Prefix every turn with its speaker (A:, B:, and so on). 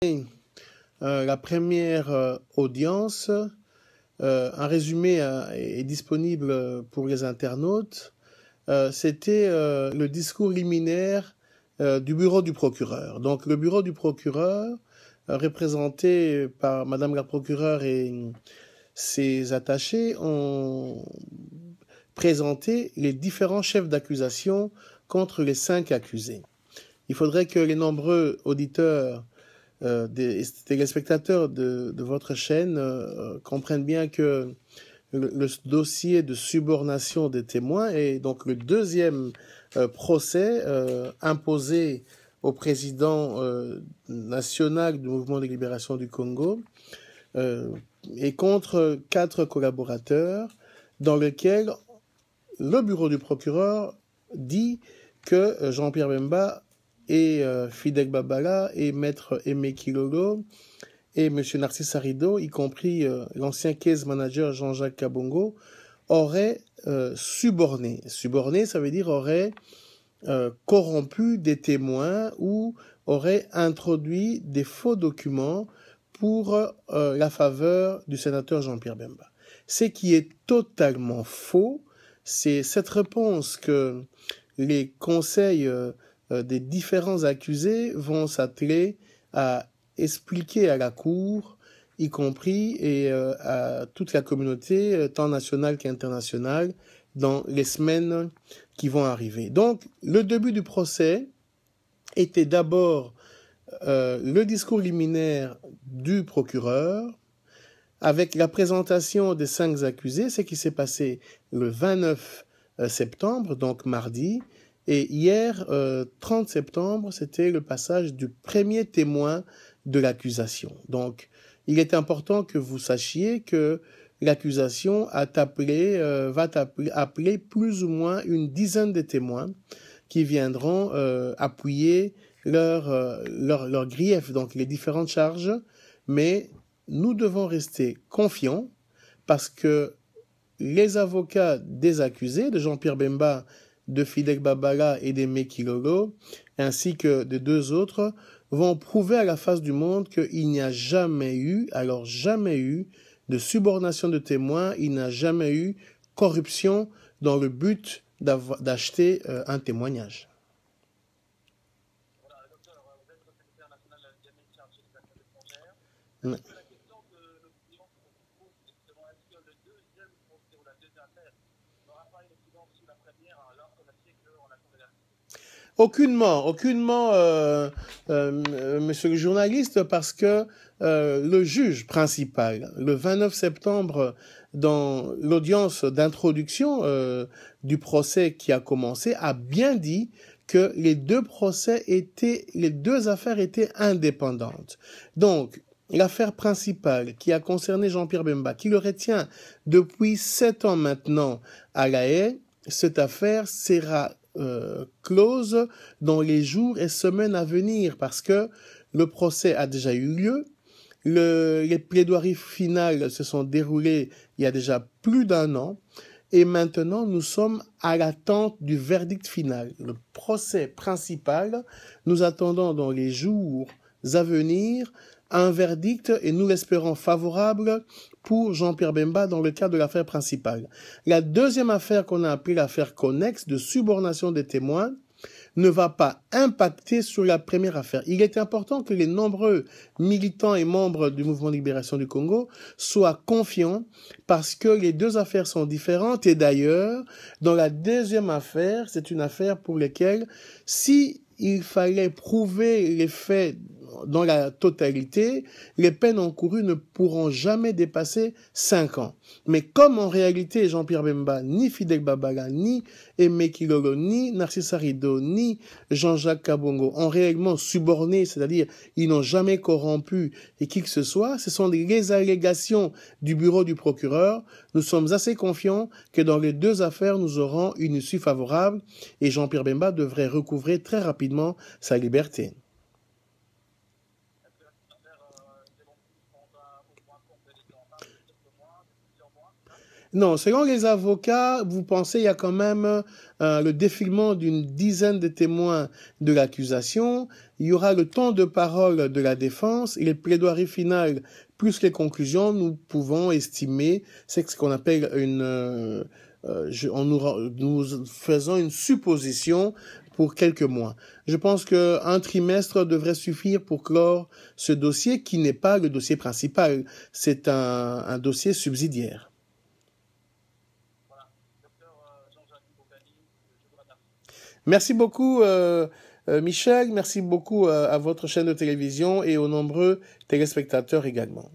A: La première audience. Un résumé est disponible pour les internautes. C'était le discours liminaire du bureau du procureur. Donc le bureau du procureur, représenté par Madame la procureure et ses attachés, ont présenté les différents chefs d'accusation contre les 5 accusés. Il faudrait que les nombreux auditeurs des téléspectateurs de votre chaîne comprennent bien que le dossier de subornation des témoins est donc le deuxième procès imposé au président national du mouvement de libération du Congo et contre 4 collaborateurs dans lequel le bureau du procureur dit que Jean-Pierre Bemba et Fidel Babala et Maître Aimé Kilolo et M. Narcisse Arido, y compris l'ancien case manager Jean-Jacques Kabongo, auraient suborné. Suborné, ça veut dire auraient corrompu des témoins ou auraient introduit des faux documents pour la faveur du sénateur Jean-Pierre Bemba. Ce qui est totalement faux, c'est cette réponse que les conseils des différents accusés vont s'atteler à expliquer à la Cour, y compris et à toute la communauté, tant nationale qu'internationale, dans les semaines qui vont arriver. Donc, le début du procès était d'abord le discours liminaire du procureur, avec la présentation des 5 accusés, ce qui s'est passé le 29 septembre, donc mardi, et hier, 30 septembre, c'était le passage du premier témoin de l'accusation. Donc, il est important que vous sachiez que l'accusation va appeler plus ou moins une dizaine de témoins qui viendront appuyer leur grief, donc les différentes charges, mais nous devons rester confiants parce que les avocats des accusés, de Jean-Pierre Bemba, de Fidel Babala et d'Aimé Kilolo, ainsi que de 2 autres, vont prouver à la face du monde qu'il n'y a jamais eu, alors jamais eu, de subornation de témoins, il n'y a jamais eu corruption dans le but d'acheter un témoignage.
B: Voilà, docteur, vous êtes le secrétaire national Diamé chargé des affaires étrangères.
A: Ouais.
B: La question que l'opinion se pose, c'est justement est-ce que le deuxième procès ou la deuxième affaire n'aura pas une incidence sur la première alors qu'on a sait qu'on a condamné la
A: Aucunement, monsieur le journaliste, parce que le juge principal, le 29 septembre, dans l'audience d'introduction du procès qui a commencé, a bien dit que les 2 affaires étaient indépendantes. Donc, l'affaire principale qui a concerné Jean-Pierre Bemba, qui le retient depuis 7 ans maintenant à La Haye, cette affaire sera close dans les jours et semaines à venir parce que le procès a déjà eu lieu. Les plaidoiries finales se sont déroulées il y a déjà plus d'1 an et maintenant nous sommes à l'attente du verdict final. Le procès principal, nous attendons dans les jours à venir un verdict et nous l'espérons favorable pour Jean-Pierre Bemba dans le cadre de l'affaire principale. La deuxième affaire qu'on a appelée l'affaire connexe de subornation des témoins ne va pas impacter sur la première affaire. Il est important que les nombreux militants et membres du mouvement de libération du Congo soient confiants parce que les 2 affaires sont différentes et d'ailleurs, dans la deuxième affaire, c'est une affaire pour laquelle si il fallait prouver les faits dans la totalité, les peines encourues ne pourront jamais dépasser 5 ans. Mais comme en réalité Jean-Pierre Bemba, ni Fidel Babala, ni Aimé Kilolo, ni Narcisse Arido, ni Jean-Jacques Kabongo ont réellement suborné, c'est-à-dire ils n'ont jamais corrompu et qui que ce soit, ce sont les allégations du bureau du procureur. Nous sommes assez confiants que dans les 2 affaires, nous aurons une issue favorable et Jean-Pierre Bemba devrait recouvrer très rapidement sa liberté. Non, selon les avocats, vous pensez qu'il y a quand même le défilement d'une dizaine de témoins de l'accusation. Il y aura le temps de parole de la défense et les plaidoiries finales plus les conclusions. Nous pouvons estimer, c'est ce qu'on appelle nous faisons une supposition pour quelques mois. Je pense qu'un trimestre devrait suffire pour clore ce dossier qui n'est pas le dossier principal. C'est un dossier subsidiaire. Merci beaucoup, Michel. Merci beaucoup à votre chaîne de télévision et aux nombreux téléspectateurs également.